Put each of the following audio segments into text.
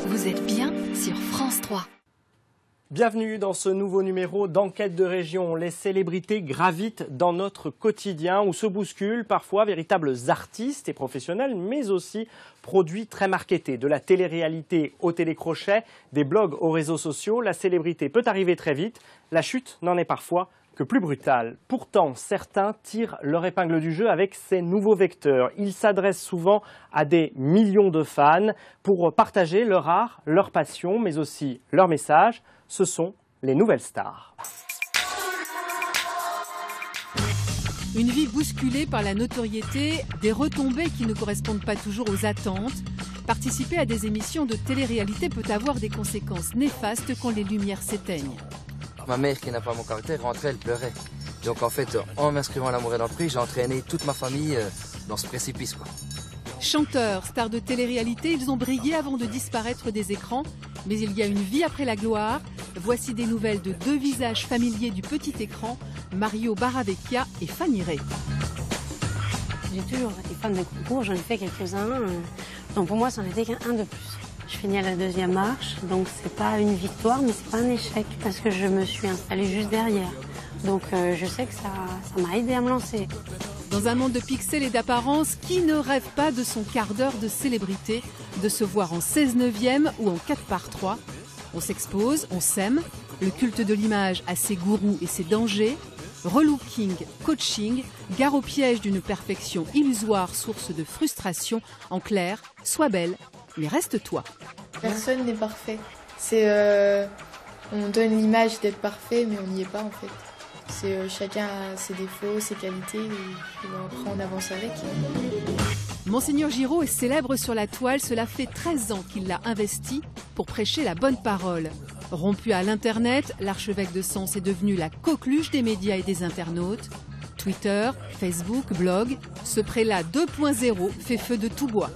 Vous êtes bien sur France 3. Bienvenue dans ce nouveau numéro d'Enquête de région. Les célébrités gravitent dans notre quotidien où se bousculent parfois véritables artistes et professionnels, mais aussi produits très marketés. De la télé-réalité au télécrochet, des blogs aux réseaux sociaux, la célébrité peut arriver très vite. La chute n'en est parfois que plus brutale. Pourtant, certains tirent leur épingle du jeu avec ces nouveaux vecteurs. Ils s'adressent souvent à des millions de fans pour partager leur art, leur passion, mais aussi leur message. Ce sont les nouvelles stars. Une vie bousculée par la notoriété, des retombées qui ne correspondent pas toujours aux attentes. Participer à des émissions de télé-réalité peut avoir des conséquences néfastes quand les lumières s'éteignent. Ma mère, qui n'a pas mon caractère, rentrait, elle pleurait. Donc en fait, en m'inscrivant à l'Amour et dans le Prix, j'ai entraîné toute ma famille dans ce précipice, quoi. Chanteurs, stars de télé-réalité, ils ont brillé avant de disparaître des écrans. Mais il y a une vie après la gloire. Voici des nouvelles de deux visages familiers du petit écran, Mario Baravecchia et Fanny Ray. J'ai toujours été fan de concours, j'en ai fait quelques-uns. Donc pour moi, ça n'en était qu'un de plus. Je finis à la deuxième marche, donc c'est pas une victoire, mais c'est pas un échec, parce que je me suis installée juste derrière. Donc je sais que ça m'a aidé à me lancer. Dans un monde de pixels et d'apparence, qui ne rêve pas de son quart d'heure de célébrité, de se voir en 16/9 ou en 4/3 ? On s'expose, on s'aime, le culte de l'image a ses gourous et ses dangers. Relooking, coaching, gare au piège d'une perfection illusoire, source de frustration. En clair, sois belle, mais reste toi. Personne n'est parfait. On donne l'image d'être parfait, mais on n'y est pas en fait. Chacun a ses défauts, ses qualités, et après on avance avec. Monseigneur Giraud est célèbre sur la toile, cela fait 13 ans qu'il l'a investi pour prêcher la bonne parole. Rompu à l'internet, l'archevêque de Sens est devenu la coqueluche des médias et des internautes. Twitter, Facebook, blog, ce prélat 2.0 fait feu de tout bois.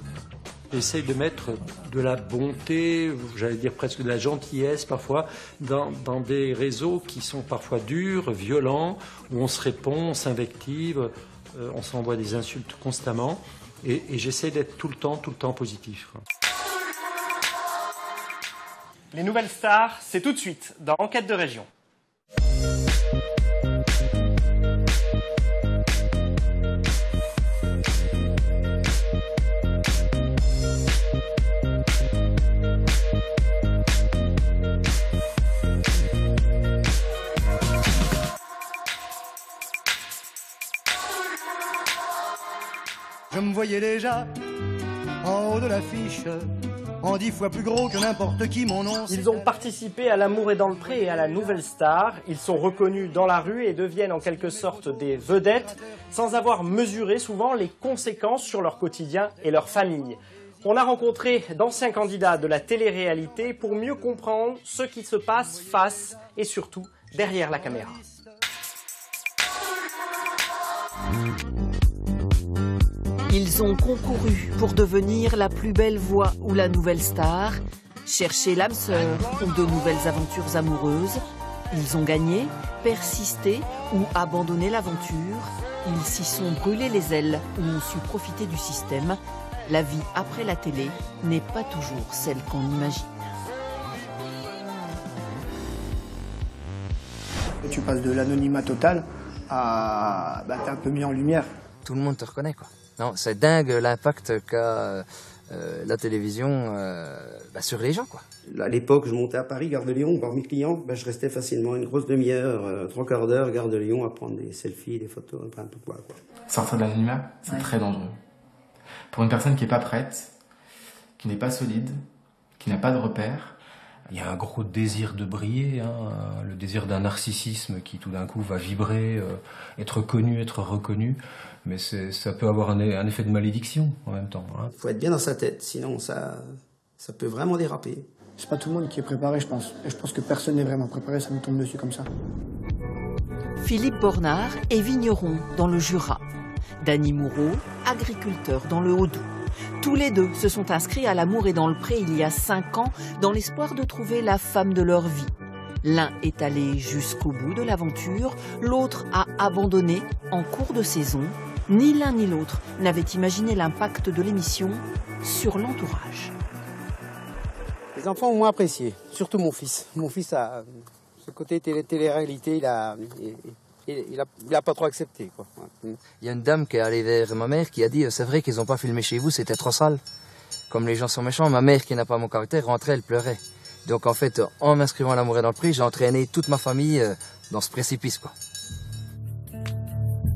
J'essaye de mettre de la bonté, j'allais dire presque de la gentillesse parfois, dans des réseaux qui sont parfois durs, violents, où on se répond, on s'invective, on s'envoie des insultes constamment. Et j'essaie d'être tout le temps positif, quoi. Les nouvelles stars, c'est tout de suite dans Enquête de région. Je me voyais déjà en haut de l'affiche, en 10 fois plus gros que n'importe qui, mon nom. Ils ont participé à l'Amour et dans le Pré et à la Nouvelle Star. Ils sont reconnus dans la rue et deviennent en quelque sorte des vedettes, sans avoir mesuré souvent les conséquences sur leur quotidien et leur famille. On a rencontré d'anciens candidats de la télé-réalité pour mieux comprendre ce qui se passe face et surtout derrière la caméra. Ils ont concouru pour devenir la plus belle voix ou la nouvelle star, chercher l'âme sœur ou de nouvelles aventures amoureuses. Ils ont gagné, persisté ou abandonné l'aventure. Ils s'y sont brûlés les ailes ou ont su profiter du système. La vie après la télé n'est pas toujours celle qu'on imagine. Tu passes de l'anonymat total à... t'es un peu mis en lumière. Tout le monde te reconnaît, quoi. Non, c'est dingue l'impact qu'a la télévision sur les gens, quoi. À l'époque, je montais à Paris, Gare de Lyon, voir mes clients, je restais facilement une grosse demi-heure, 3/4 d'heure, Gare de Lyon, à prendre des selfies, des photos, un peu quoi. Sortir de l'anonymat, c'est très dangereux. Pour une personne qui n'est pas prête, qui n'est pas solide, qui n'a pas de repères. Il y a un gros désir de briller, le désir d'un narcissisme qui tout d'un coup va vibrer, être connu, être reconnu. Mais ça peut avoir un effet de malédiction en même temps. Il faut être bien dans sa tête, sinon ça peut vraiment déraper. C'est pas tout le monde qui est préparé, je pense. Et je pense que personne n'est vraiment préparé, ça nous tombe dessus comme ça. Philippe Bornard est vigneron dans le Jura. Dany Moureau, agriculteur dans le Haut-Doubs. Tous les deux se sont inscrits à l'Amour et dans le Pré il y a 5 ans dans l'espoir de trouver la femme de leur vie. L'un est allé jusqu'au bout de l'aventure, l'autre a abandonné en cours de saison. Ni l'un ni l'autre n'avait imaginé l'impact de l'émission sur l'entourage. Les enfants ont moins apprécié, surtout mon fils. Mon fils a ce côté télé-réalité, il a pas trop accepté, quoi. Il y a une dame qui est allée vers ma mère qui a dit c'est vrai qu'ils n'ont pas filmé chez vous, c'était trop sale. Comme les gens sont méchants, ma mère qui n'a pas mon caractère rentrait, elle pleurait. Donc en fait, en m'inscrivant à l'amour et dans le prix, j'ai entraîné toute ma famille dans ce précipice, quoi.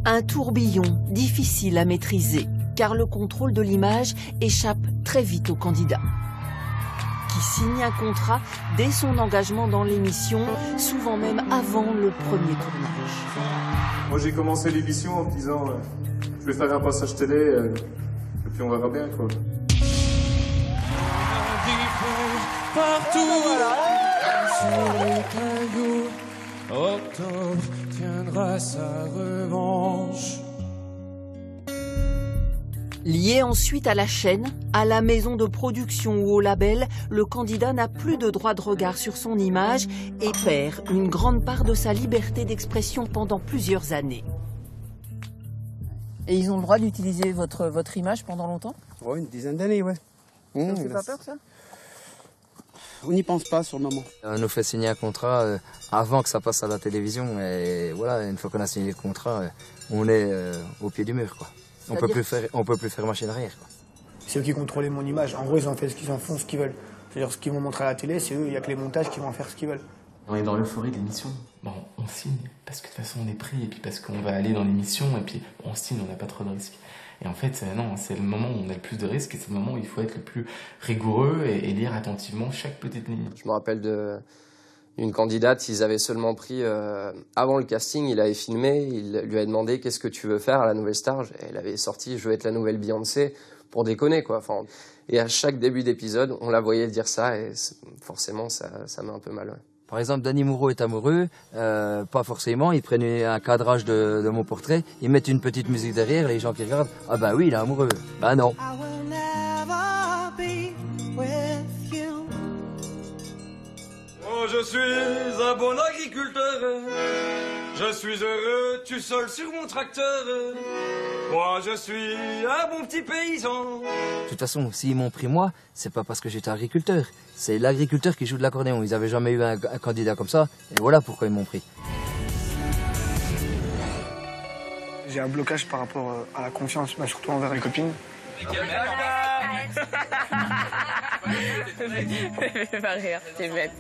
Un tourbillon difficile à maîtriser, car le contrôle de l'image échappe très vite au candidat, qui signe un contrat dès son engagement dans l'émission, souvent même avant le premier tournage. Moi j'ai commencé l'émission en me disant je vais faire un passage télé et puis on verra bien, quoi. Partout sur les cailloux, octobre tiendra sa revanche. Lié ensuite à la chaîne, à la maison de production ou au label, le candidat n'a plus de droit de regard sur son image et perd une grande part de sa liberté d'expression pendant plusieurs années. Et ils ont le droit d'utiliser votre image pendant longtemps? Oui, une dizaine d'années, ouais. Ça fait pas peur, ça? On n'y pense pas sur le moment. On nous fait signer un contrat avant que ça passe à la télévision et voilà, une fois qu'on a signé le contrat, on est au pied du mur, quoi. On peut plus faire machine arrière, quoi. C'est eux qui contrôlaient mon image. En gros, ils en font ce qu'ils veulent. C'est-à-dire ce qu'ils vont montrer à la télé, c'est eux, il n'y a que les montages qui vont en faire ce qu'ils veulent. On est dans l'euphorie de l'émission. Bon, on signe parce que de toute façon on est pris et puis parce qu'on va aller dans l'émission et puis on signe, on n'a pas trop de risques. Et en fait, non, c'est le moment où on a le plus de risques et c'est le moment où il faut être le plus rigoureux et lire attentivement chaque petite ligne. Je me rappelle d'une candidate, ils avaient seulement pris, avant le casting, il avait filmé, il lui avait demandé qu'est-ce que tu veux faire à la Nouvelle Star. Et elle avait sorti je veux être la nouvelle Beyoncé pour déconner, quoi. Enfin, et à chaque début d'épisode, on la voyait dire ça et forcément ça met un peu mal. Ouais. Par exemple, Danny Moreau est amoureux, pas forcément, ils prennent un cadrage de mon portrait, ils mettent une petite musique derrière, les gens qui regardent, ah bah oui, il est amoureux. Bah non. Oh, je suis un bon agriculteur, je suis heureux, tu soles sur mon tracteur. Moi, je suis un bon petit paysan. De toute façon, s'ils m'ont pris moi, c'est pas parce que j'étais agriculteur. C'est l'agriculteur qui joue de l'accordéon. Ils avaient jamais eu un candidat comme ça, et voilà pourquoi ils m'ont pris. J'ai un blocage par rapport à la confiance, surtout envers les copines. Fais pas rire, t'es bête.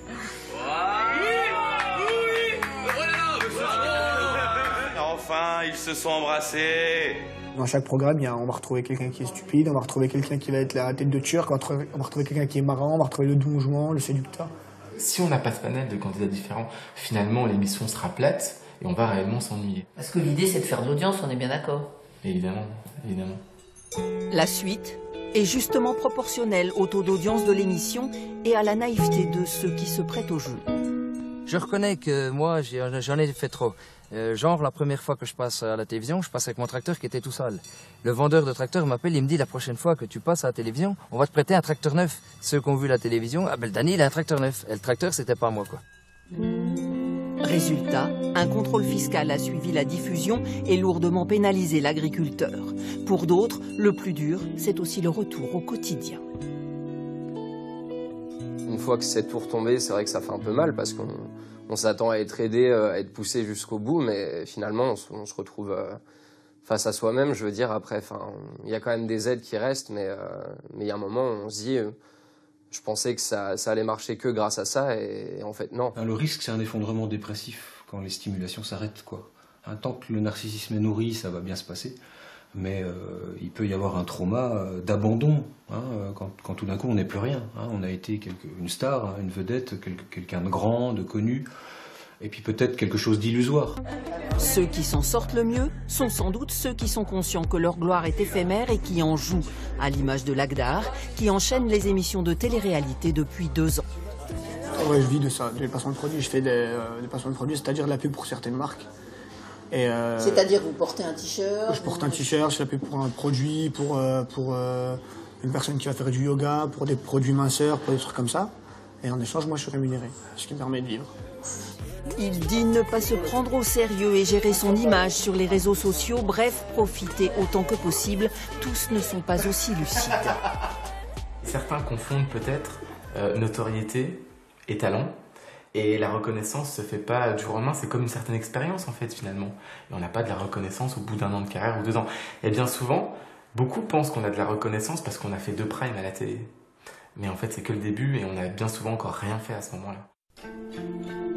Enfin, ils se sont embrassés. Dans chaque programme, on va retrouver quelqu'un qui est stupide, on va retrouver quelqu'un qui va être la tête de turc, on va retrouver quelqu'un qui est marrant, on va retrouver le doux jouant, le séducteur. Si on n'a pas ce panel de candidats différents, finalement l'émission sera plate et on va réellement s'ennuyer. Parce que l'idée c'est de faire de l'audience, on est bien d'accord. Évidemment, évidemment. La suite est justement proportionnelle au taux d'audience de l'émission et à la naïveté de ceux qui se prêtent au jeu. Je reconnais que moi, j'en ai fait trop. Genre, la première fois que je passe à la télévision, je passe avec mon tracteur qui était tout sale. Le vendeur de tracteur m'appelle, il me dit, la prochaine fois que tu passes à la télévision, on va te prêter un tracteur neuf. Ceux qui ont vu la télévision, ah ben le Danny, il a un tracteur neuf. Et le tracteur, c'était pas moi, quoi. Résultat, un contrôle fiscal a suivi la diffusion et lourdement pénalisé l'agriculteur. Pour d'autres, le plus dur, c'est aussi le retour au quotidien. Une fois que c'est tout retombé, c'est vrai que ça fait un peu mal parce qu'on s'attend à être aidé, à être poussé jusqu'au bout, mais finalement on se retrouve face à soi-même. Je veux dire, après, il y a quand même des aides qui restent, mais il y a un moment où on se dit, je pensais que ça allait marcher que grâce à ça, et en fait non. Le risque, c'est un effondrement dépressif quand les stimulations s'arrêtent, quoi. Tant que le narcissisme est nourri, ça va bien se passer. Mais il peut y avoir un trauma d'abandon, quand tout d'un coup on n'est plus rien. On a été une star, une vedette, quelqu'un de grand, de connu, et puis peut-être quelque chose d'illusoire. Ceux qui s'en sortent le mieux sont sans doute ceux qui sont conscients que leur gloire est éphémère et qui en jouent, à l'image de Lagdar, qui enchaîne les émissions de télé-réalité depuis 2 ans. Ouais, je vis de ça, des placements de produits. Je fais des placements de produits, c'est-à-dire de la pub pour certaines marques. C'est-à-dire vous portez un t-shirt? Je porte un t-shirt, je fais la pub pour un produit, pour une personne qui va faire du yoga, pour des produits minceurs, pour des trucs comme ça. Et en échange, moi, je suis rémunéré, ce qui me permet de vivre. Il dit ne pas se prendre au sérieux et gérer son image sur les réseaux sociaux, bref, profiter autant que possible. Tous ne sont pas aussi lucides. Certains confondent peut-être notoriété et talent. Et la reconnaissance se fait pas du jour au lendemain, c'est comme une certaine expérience en fait finalement. Et on n'a pas de la reconnaissance au bout d'un an de carrière ou 2 ans. Et bien souvent, beaucoup pensent qu'on a de la reconnaissance parce qu'on a fait 2 primes à la télé. Mais en fait c'est que le début et on a bien souvent encore rien fait à ce moment-là.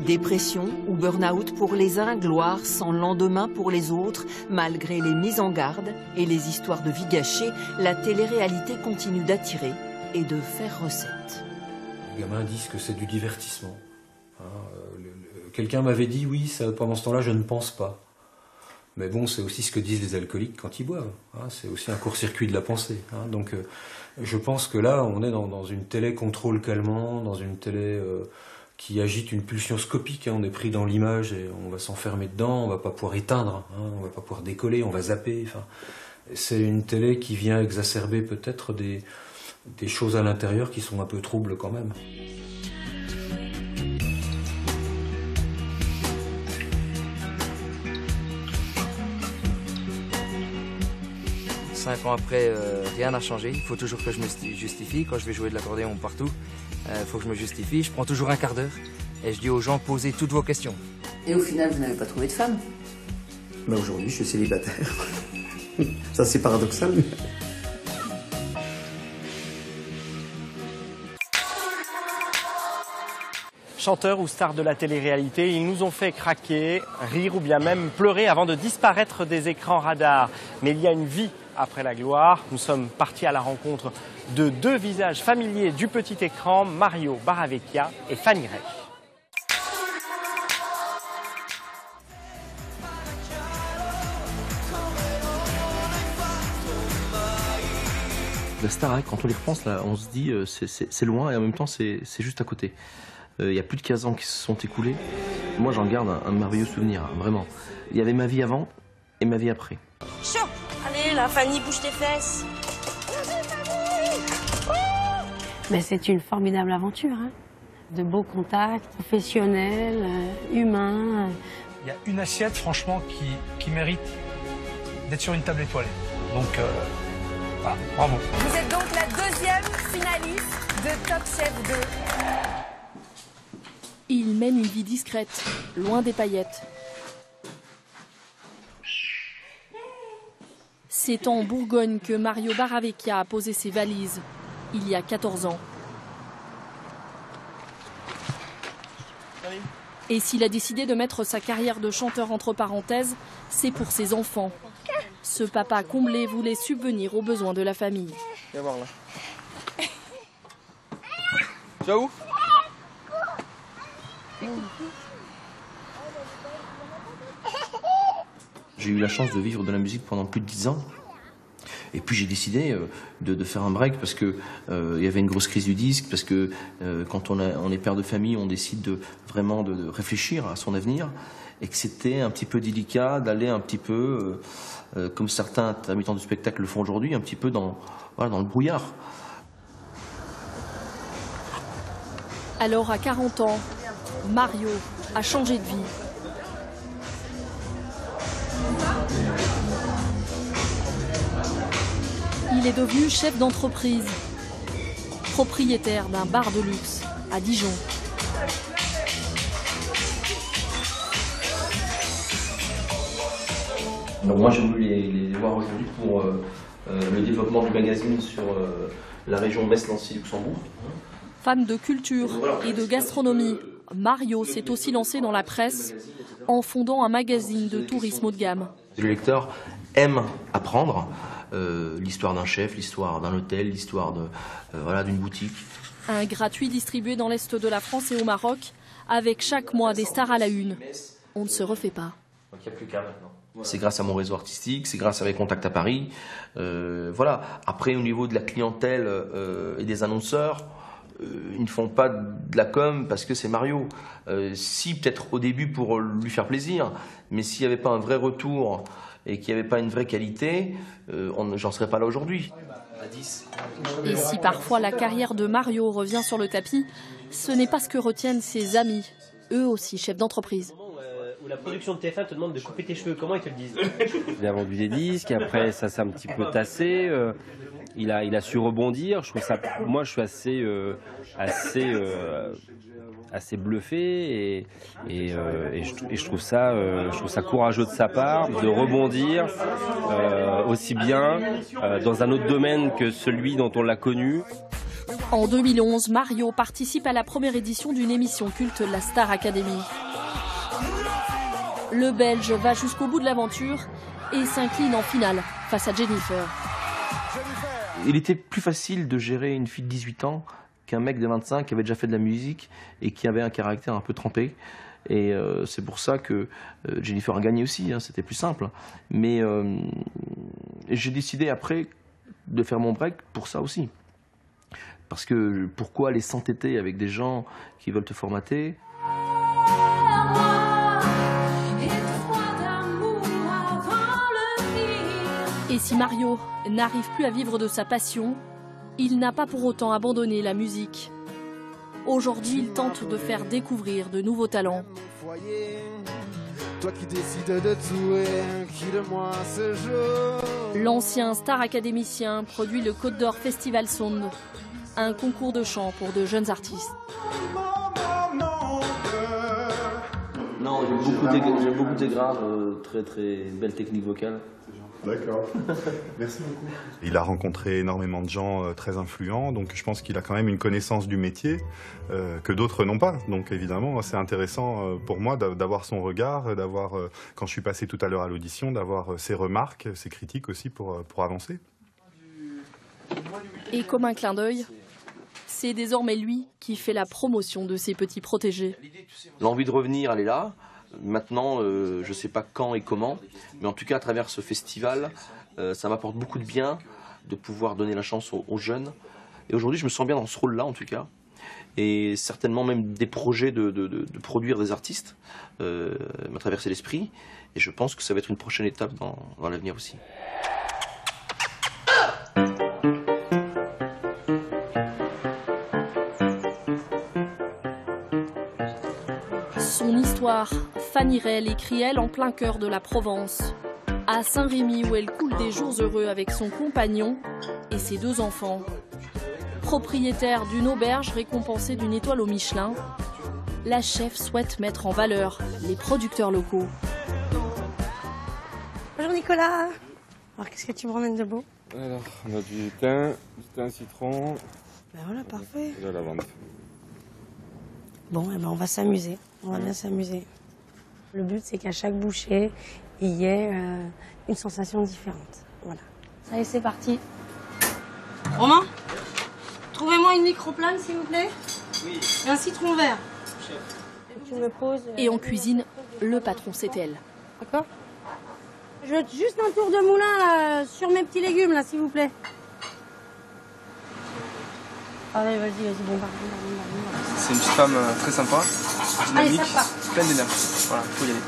Dépression ou burn-out pour les uns, gloire sans lendemain pour les autres. Malgré les mises en garde et les histoires de vie gâchée, la télé-réalité continue d'attirer et de faire recette. Les gamins disent que c'est du divertissement. Quelqu'un m'avait dit, oui, ça, pendant ce temps-là, je ne pense pas. Mais bon, c'est aussi ce que disent les alcooliques quand ils boivent. C'est aussi un court-circuit de la pensée. Donc, je pense que là, on est dans une télé contrôle calmant, dans une télé qui agite une pulsion scopique. On est pris dans l'image et on va s'enfermer dedans, on va pas pouvoir éteindre, on va pas pouvoir décoller, on va zapper. C'est une télé qui vient exacerber peut-être des choses à l'intérieur qui sont un peu troubles quand même. 5 ans après, rien n'a changé. Il faut toujours que je me justifie. Quand je vais jouer de l'accordéon partout, il faut que je me justifie. Je prends toujours un quart d'heure et je dis aux gens, posez toutes vos questions. Et au final, vous n'avez pas trouvé de femme? Aujourd'hui, je suis célibataire. Ça, c'est paradoxal. Chanteurs ou stars de la télé-réalité, ils nous ont fait craquer, rire ou bien même pleurer avant de disparaître des écrans radars. Mais il y a une vie après la gloire. Nous sommes partis à la rencontre de 2 visages familiers du petit écran, Mario Baravecchia et Fanny Rey. La Starac, quand on y repense, là, on se dit c'est loin et en même temps c'est juste à côté. Il y a plus de 15 ans qui se sont écoulés. Moi j'en garde un merveilleux souvenir, vraiment. Il y avait ma vie avant et ma vie après. Chaud! Allez là, Fanny, bouge tes fesses. Mais c'est une formidable aventure, de beaux contacts professionnels, humains. Il y a une assiette franchement qui mérite d'être sur une table étoilée. Donc voilà, bravo. Vous êtes donc la 2e finaliste de Top Chef 2. Il mène une vie discrète, loin des paillettes. C'est en Bourgogne que Mario Baravecchia a posé ses valises, il y a 14 ans. Et s'il a décidé de mettre sa carrière de chanteur entre parenthèses, c'est pour ses enfants. Ce papa comblé voulait subvenir aux besoins de la famille. Viens voir là. Tu vas où? J'ai eu la chance de vivre de la musique pendant plus de 10 ans. Et puis j'ai décidé de faire un break parce que il y avait une grosse crise du disque, parce que quand on est père de famille, on décide vraiment de réfléchir à son avenir, et que c'était un petit peu délicat d'aller un petit peu, comme certains intermittents du spectacle le font aujourd'hui, un petit peu dans le brouillard. Alors à 40 ans, Mario a changé de vie. Il est devenu chef d'entreprise, propriétaire d'un bar de luxe à Dijon. Donc moi j'ai voulu les voir aujourd'hui pour le développement du magazine sur la région Metz-Nancy-Luxembourg. Fan de culture et de gastronomie, Mario s'est aussi lancé dans la presse en fondant un magazine de tourisme haut de gamme. Le lecteur aime apprendre l'histoire d'un chef, l'histoire d'un hôtel, l'histoire d'une boutique. Un gratuit distribué dans l'Est de la France et au Maroc, avec chaque mois des stars à la une. On ne se refait pas. Donc il n'y a plus qu'à maintenant. C'est grâce à mon réseau artistique, c'est grâce à mes contacts à Paris. Voilà. Après, au niveau de la clientèle et des annonceurs, ils ne font pas de la com parce que c'est Mario. Si, peut-être au début pour lui faire plaisir, mais s'il n'y avait pas un vrai retour et qu'il n'y avait pas une vraie qualité, j'en serais pas là aujourd'hui. Et si parfois la carrière de Mario revient sur le tapis, ce n'est pas ce que retiennent ses amis, eux aussi chefs d'entreprise. La production de TF1 te demande de couper tes cheveux, comment ils te le disent? Il a vendu des disques, après ça s'est un petit peu tassé. il a su rebondir. Je trouve ça, moi, je suis assez bluffé et je trouve ça courageux de sa part de rebondir aussi bien dans un autre domaine que celui dont on l'a connu. En 2011, Mario participe à la première édition d'une émission culte, la Star Academy. Le Belge va jusqu'au bout de l'aventure et s'incline en finale face à Jennifer. Il était plus facile de gérer une fille de 18 ans qu'un mec de 25 qui avait déjà fait de la musique et qui avait un caractère un peu trempé. Et c'est pour ça que Jennifer a gagné aussi, hein, c'était plus simple. Mais j'ai décidé après de faire mon break pour ça aussi. Parce que pourquoi aller s'entêter avec des gens qui veulent te formater ? Et si Mario n'arrive plus à vivre de sa passion, il n'a pas pour autant abandonné la musique. Aujourd'hui, il tente de faire découvrir de nouveaux talents. L'ancien star académicien produit le Côte d'Or Festival Sound, un concours de chant pour de jeunes artistes. Non, j'aime beaucoup tes graves, très très belle technique vocale. D'accord, merci beaucoup. Il a rencontré énormément de gens très influents, donc je pense qu'il a quand même une connaissance du métier que d'autres n'ont pas. Donc évidemment, c'est intéressant pour moi d'avoir son regard, d'avoir, quand je suis passé tout à l'heure à l'audition, d'avoir ses remarques, ses critiques aussi pour avancer. Et comme un clin d'œil, c'est désormais lui qui fait la promotion de ses petits protégés. L'envie de revenir, elle est là. Maintenant, je ne sais pas quand et comment, mais en tout cas à travers ce festival, ça m'apporte beaucoup de bien de pouvoir donner la chance aux jeunes. Et aujourd'hui, je me sens bien dans ce rôle-là en tout cas. Et certainement même des projets de produire des artistes m'a traversé l'esprit. Et je pense que ça va être une prochaine étape dans l'avenir aussi. Son histoire, Fanny Rey l'écrit elle en plein cœur de la Provence, à Saint-Rémy où elle coule des jours heureux avec son compagnon et ses 2 enfants. Propriétaire d'une auberge récompensée d'une étoile au Michelin, la chef souhaite mettre en valeur les producteurs locaux. Bonjour Nicolas. Alors qu'est-ce que tu me ramènes de beau? Alors, on a du thym citron. Ben voilà, parfait. Et de la lavande. Bon, eh ben on va s'amuser. On va bien s'amuser. Le but, c'est qu'à chaque bouchée, il y ait une sensation différente. Voilà. Ça y est, c'est parti. Romain, trouvez-moi une microplane, s'il vous plaît. Oui. Et un citron vert. Tu me poses. Et en cuisine, le patron, c'est elle. D'accord. Je veux juste un tour de moulin là, sur mes petits légumes, là, s'il vous plaît. Allez, vas-y, bon, C'est une petite femme très sympa, dynamique, pleine d'énergie. Voilà, faut y aller.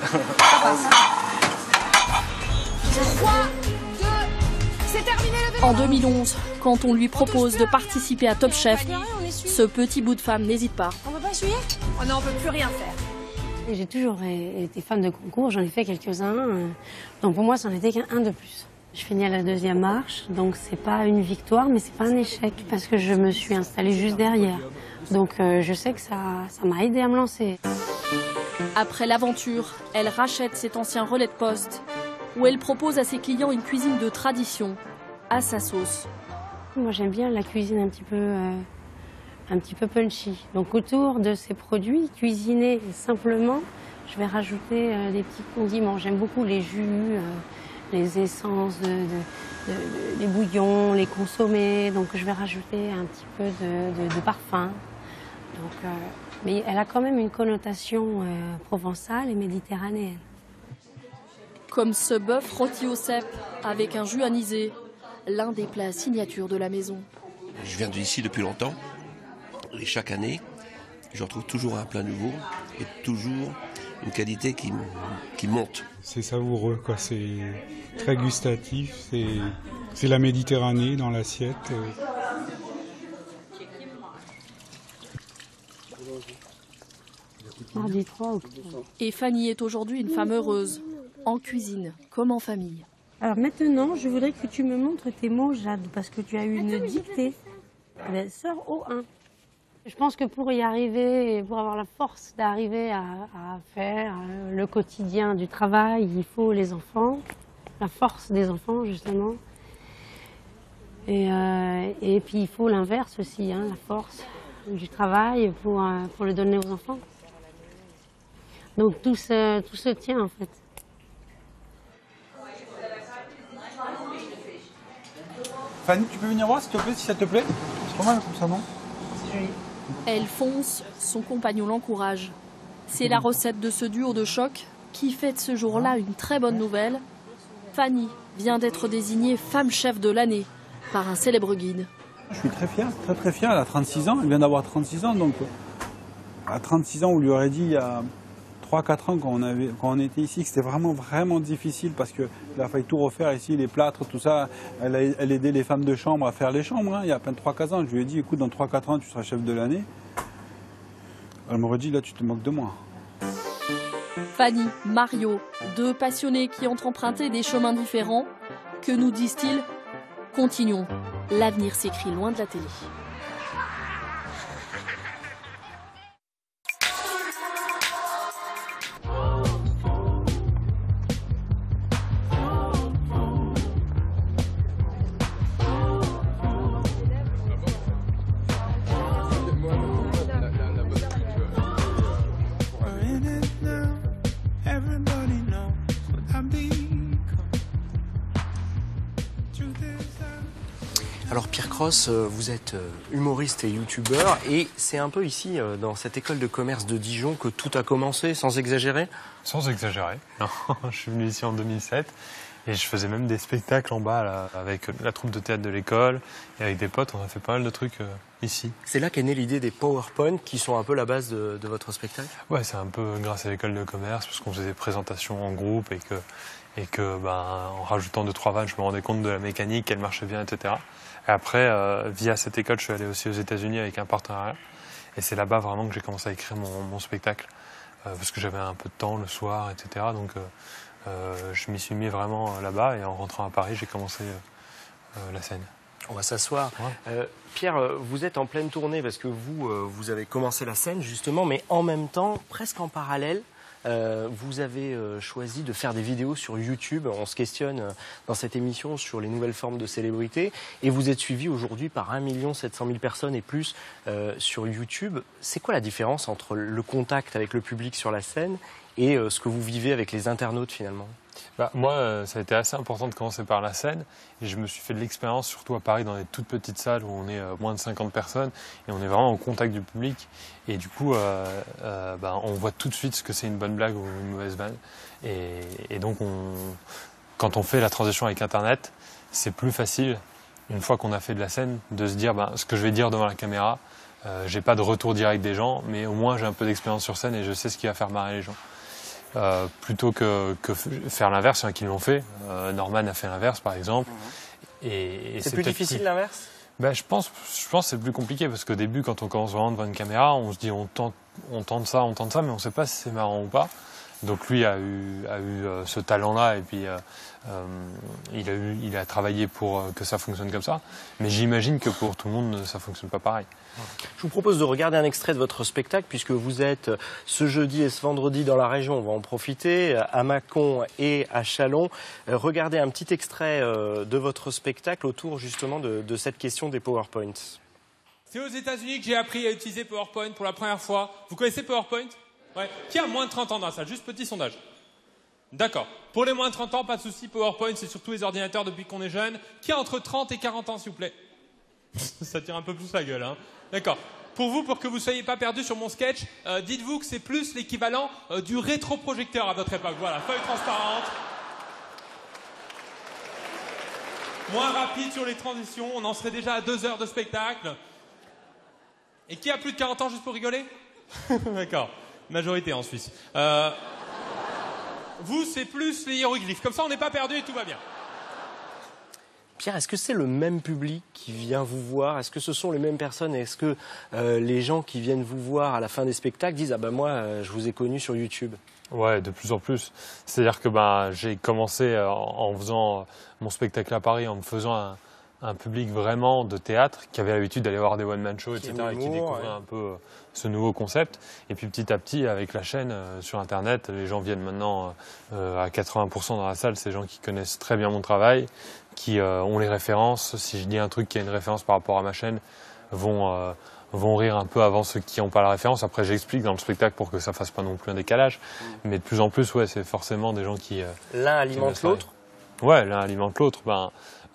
C'est terminé le vélo. En 2011, quand on lui propose de participer à Top Chef, ce petit bout de femme n'hésite pas. On peut pas essuyer? Oh non, on peut plus rien faire. J'ai toujours été fan de concours, j'en ai fait quelques-uns. Donc pour moi, ça n'en était qu'un de plus. Je finis à la 2e marche, donc c'est pas une victoire, mais c'est pas un échec, parce que je me suis installée juste derrière. Donc je sais que ça m'a aidé à me lancer. Après l'aventure, elle rachète cet ancien relais de poste, où elle propose à ses clients une cuisine de tradition, à sa sauce. Moi j'aime bien la cuisine un petit peu punchy. Donc autour de ces produits cuisinés simplement, je vais rajouter des petits condiments. J'aime beaucoup les jus, les essences, les bouillons, les consommés. Donc je vais rajouter un petit peu de parfum. Donc, mais elle a quand même une connotation provençale et méditerranéenne. Comme ce bœuf rôti au cèpe avec un jus anisé, l'un des plats signature de la maison. Je viens d'ici depuis longtemps. Et chaque année, je retrouve toujours un plat nouveau et toujours une qualité qui monte. C'est savoureux, quoi. C'est très gustatif. C'est la Méditerranée dans l'assiette. Et Fanny est aujourd'hui une femme heureuse, en cuisine comme en famille. Alors maintenant, je voudrais que tu me montres tes mots, Jade, parce que tu as eu une dictée. Elle sort au 1. Je pense que pour y arriver, pour avoir la force d'arriver à faire le quotidien du travail, il faut les enfants, la force des enfants justement. Et puis il faut l'inverse aussi, hein, la force du travail pour le donner aux enfants. Donc tout se tient en fait. Fanny, tu peux venir voir s'il te plaît, si ça te plaît? C'est pas mal comme ça, non? C'est joli. Elle fonce, son compagnon l'encourage. C'est la recette de ce duo de choc qui fête ce jour-là une très bonne nouvelle. Fanny vient d'être désignée femme chef de l'année par un célèbre guide. Je suis très fier, très fier. Elle a 36 ans, elle vient d'avoir 36 ans. Donc à 36 ans, on lui aurait dit il y a 3-4 ans quand on était ici que c'était vraiment difficile parce qu'il a fallu tout refaire ici, les plâtres, tout ça. Elle aidait les femmes de chambre à faire les chambres, hein, il y a à peine 3-4 ans. Je lui ai dit, écoute, dans 3-4 ans, tu seras chef de l'année. Elle m'aurait dit, là, tu te moques de moi. Fanny, Mario, deux passionnés qui ont emprunté des chemins différents. Que nous disent-ils? Continuons. L'avenir s'écrit loin de la télé. Alors Pierre Cross, vous êtes humoriste et youtubeur et c'est un peu ici, dans cette école de commerce de Dijon, que tout a commencé, sans exagérer? Sans exagérer. Non, je suis venu ici en 2007 et je faisais même des spectacles en bas là, avec la troupe de théâtre de l'école et avec des potes, on a fait pas mal de trucs ici. C'est là qu'est née l'idée des PowerPoint qui sont un peu la base de votre spectacle? Ouais, c'est un peu grâce à l'école de commerce parce qu'on faisait des présentations en groupe et que en rajoutant 2-3 vannes, je me rendais compte de la mécanique, qu'elle marchait bien, etc. Et après, via cette école, je suis allé aussi aux États-Unis avec un partenariat. Et c'est là-bas vraiment que j'ai commencé à écrire mon spectacle. Parce que j'avais un peu de temps le soir, etc. Donc je m'y suis mis vraiment là-bas. Et en rentrant à Paris, j'ai commencé la scène. On va s'asseoir. Ouais. Pierre, vous êtes en pleine tournée parce que vous avez commencé la scène justement, mais en même temps, presque en parallèle, vous avez choisi de faire des vidéos sur YouTube. On se questionne dans cette émission sur les nouvelles formes de célébrité. Et vous êtes suivi aujourd'hui par 1 700 000 personnes et plus sur YouTube. C'est quoi la différence entre le contact avec le public sur la scène et ce que vous vivez avec les internautes finalement? Moi, ça a été assez important de commencer par la scène. Et je me suis fait de l'expérience, surtout à Paris, dans des toutes petites salles où on est moins de 50 personnes. Et on est vraiment au contact du public. Et du coup, on voit tout de suite ce que c'est une bonne blague ou une mauvaise vanne. Et donc, quand on fait la transition avec Internet, c'est plus facile, une fois qu'on a fait de la scène, de se dire ce que je vais dire devant la caméra. J'ai pas de retour direct des gens, mais au moins j'ai un peu d'expérience sur scène et je sais ce qui va faire marrer les gens. Plutôt que faire l'inverse, il y en a qui l'ont fait. Norman a fait l'inverse, par exemple. Et c'est plus difficile l'inverse? Je pense que c'est plus compliqué parce qu'au début, quand on commence vraiment devant une caméra, on se dit on tente ça, mais on ne sait pas si c'est marrant ou pas. Donc lui a eu ce talent-là et puis il a travaillé pour que ça fonctionne comme ça. Mais j'imagine que pour tout le monde, ça fonctionne pas pareil. Je vous propose de regarder un extrait de votre spectacle puisque vous êtes ce jeudi et ce vendredi dans la région. On va en profiter à Mâcon et à Châlons. Regardez un petit extrait de votre spectacle autour justement de cette question des PowerPoints. C'est aux États-Unis que j'ai appris à utiliser PowerPoint pour la première fois. Vous connaissez PowerPoint? Ouais. Qui a moins de 30 ans dans la salle? Juste petit sondage. D'accord. Pour les moins de 30 ans, pas de souci. PowerPoint, c'est surtout les ordinateurs depuis qu'on est jeune. Qui a entre 30 et 40 ans, s'il vous plaît? Ça tire un peu plus la gueule, hein. D'accord. Pour vous, pour que vous ne soyez pas perdus sur mon sketch, dites-vous que c'est plus l'équivalent du rétroprojecteur à votre époque. Voilà, feuille transparente. Moins rapide sur les transitions. On en serait déjà à 2 heures de spectacle. Et qui a plus de 40 ans, juste pour rigoler? D'accord. Majorité en Suisse. Vous, c'est plus les hiéroglyphes. Comme ça, on n'est pas perdu et tout va bien. Pierre, est-ce que c'est le même public qui vient vous voir? Est-ce que ce sont les mêmes personnes? Est-ce que les gens qui viennent vous voir à la fin des spectacles disent « Ah ben moi, je vous ai connu sur YouTube ». Ouais, de plus en plus. C'est-à-dire que j'ai commencé en faisant mon spectacle à Paris, en me faisant un public vraiment de théâtre qui avait l'habitude d'aller voir des one-man shows, etc. et qui découvrait un peu ce nouveau concept. Et puis petit à petit, avec la chaîne sur Internet, les gens viennent maintenant à 80% dans la salle. C'est des gens qui connaissent très bien mon travail, qui ont les références. Si je dis un truc qui a une référence par rapport à ma chaîne, vont rire un peu avant ceux qui n'ont pas la référence. Après, j'explique dans le spectacle pour que ça fasse pas non plus un décalage. Mais de plus en plus, ouais, c'est forcément des gens qui... L'un alimente l'autre? Ouais, l'un alimente l'autre.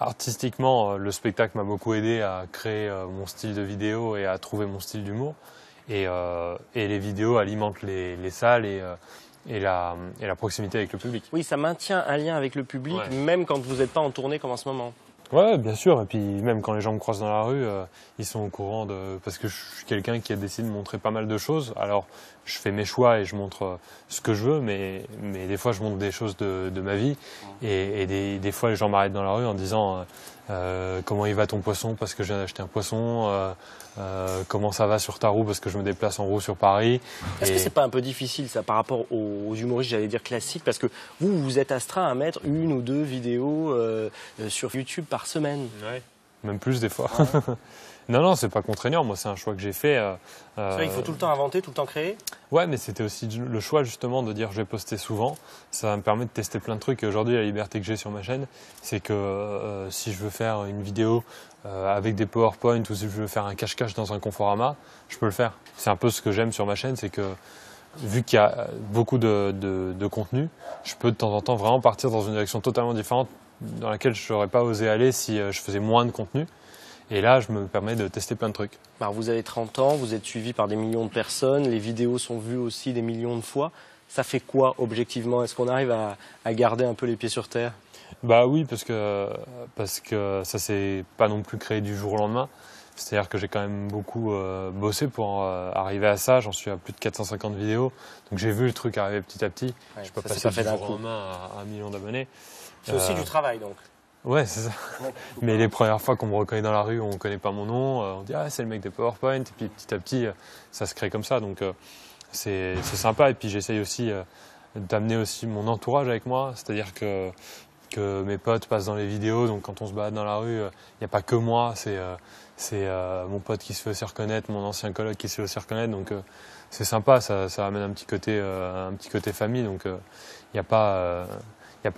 Artistiquement, le spectacle m'a beaucoup aidé à créer mon style de vidéo et à trouver mon style d'humour. Et les vidéos alimentent les salles et la proximité avec le public. Oui, ça maintient un lien avec le public, même quand vous n'êtes pas en tournée comme en ce moment. Ouais, bien sûr. Et puis même quand les gens me croisent dans la rue, ils sont au courant parce que je suis quelqu'un qui a décidé de montrer pas mal de choses. Alors, je fais mes choix et je montre ce que je veux, mais des fois, je montre des choses de ma vie. Et des fois, les gens m'arrêtent dans la rue en disant comment il va ton poisson parce que je viens d'acheter un poisson. Comment ça va sur ta roue parce que je me déplace en roue sur Paris. Est-ce que c'est pas un peu difficile ça par rapport aux humoristes, j'allais dire classiques, parce que vous êtes astreint à mettre 1 ou 2 vidéos sur YouTube par semaine? Ouais. Même plus des fois. Non, c'est pas contraignant. Moi, c'est un choix que j'ai fait. C'est vrai, il faut tout le temps inventer, tout le temps créer. Ouais, mais c'était aussi le choix justement de dire je vais poster souvent. Ça me permet de tester plein de trucs. Et aujourd'hui, la liberté que j'ai sur ma chaîne, c'est que si je veux faire une vidéo avec des PowerPoint ou si je veux faire un cache-cache dans un Conforama, je peux le faire. C'est un peu ce que j'aime sur ma chaîne, c'est que vu qu'il y a beaucoup de contenu, je peux de temps en temps vraiment partir dans une direction totalement différente dans laquelle je n'aurais pas osé aller si je faisais moins de contenu. Et là, je me permets de tester plein de trucs. Alors, vous avez 30 ans, vous êtes suivi par des millions de personnes, les vidéos sont vues aussi des millions de fois. Ça fait quoi, objectivement? Est-ce qu'on arrive à garder un peu les pieds sur terre? Bah oui, parce que ça s'est pas non plus créé du jour au lendemain. C'est-à-dire que j'ai quand même beaucoup bossé pour arriver à ça. J'en suis à plus de 450 vidéos. Donc j'ai vu le truc arriver petit à petit. Ouais, je peux ça passer du jour au lendemain à 1 million d'abonnés. C'est aussi du travail, donc. Ouais, c'est ça. Mais les premières fois qu'on me reconnaît dans la rue, on ne connaît pas mon nom, on dit « Ah, c'est le mec des PowerPoint », et puis petit à petit, ça se crée comme ça, donc c'est sympa. Et puis j'essaye aussi d'amener aussi mon entourage avec moi, c'est-à-dire que mes potes passent dans les vidéos, donc quand on se balade dans la rue, il n'y a pas que moi, c'est mon pote qui se fait aussi reconnaître, mon ancien coloc qui se fait aussi reconnaître, donc c'est sympa, ça amène un petit côté famille, donc il n'y a pas